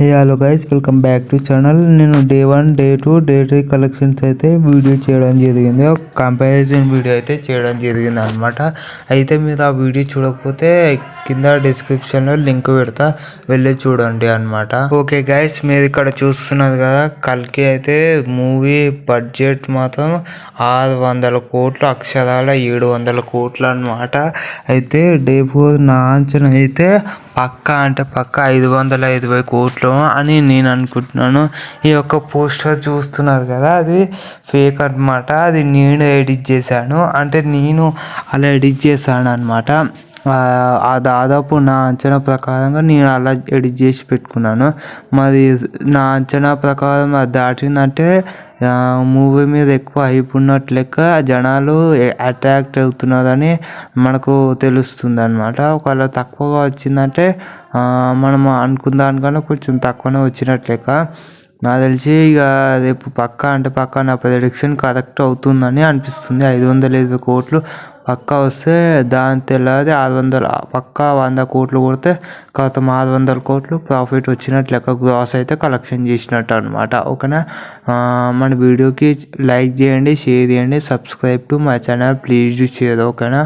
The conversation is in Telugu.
Hello guys, welcome back to channel. నేను డే 1 డే 2 డే 3 కలెక్షన్స్ అయితే వీడియో చేయడం జరిగింది. ఒక కంపారిజన్ వీడియో అయితే చేయడం జరిగింది అనమాట. అయితే మీరు ఆ వీడియో చూడకపోతే కింద డిస్క్రిప్షన్లో లింక్ పెడతా, వెళ్ళి చూడండి అనమాట. ఓకే గైస్, మీరు ఇక్కడ చూస్తున్నారు కదా, కల్కి అయితే మూవీ బడ్జెట్ మాత్రం 600 కోట్లు, అక్షరాల 700 కోట్లు అనమాట. అయితే డే 4 నా అంచనా అయితే పక్కా అంటే పక్కా 520 కోట్లు అని నేను అనుకుంటున్నాను. ఈ యొక్క పోస్టర్ చూస్తున్నారు కదా, అది ఫేక్ అనమాట. అది నేను ఎడిట్ చేశాను, అంటే నేను అలా ఎడిట్ చేశాను అనమాట. దాదాపు నా అంచనా ప్రకారంగా నేను అలా ఎడిట్ చేసి పెట్టుకున్నాను. మరి నా అంచనా ప్రకారం అది దాటిందంటే మూవీ మీద ఎక్కువ హైప్ ఉన్నట్లు లెక్క, జనాలు అట్రాక్ట్ అవుతున్నారని మనకు తెలుస్తుంది అనమాట. ఒకవేళ తక్కువగా వచ్చిందంటే మనం అనుకున్న దానికన్నా కొంచెం తక్కువనే వచ్చినట్లు లెక్క. నాకు తెలిసి ఇక రేపు పక్కా అంటే పక్కా నా ప్రెడిక్షన్ కరెక్ట్ అవుతుందని అనిపిస్తుంది. 520 కోట్లు పక్కా వస్తే దాని తెల్లారి 600 పక్కా 100 కోట్లు కొడితే గతం 600 కోట్లు ప్రాఫిట్ వచ్చినట్లు లెక్క, గ్రాస్ అయితే కలెక్షన్ చేసినట్టు అనమాట. ఓకేనా, మన వీడియోకి లైక్ చేయండి, షేర్ చేయండి, subscribe to my channel, please share. ఓకేనా.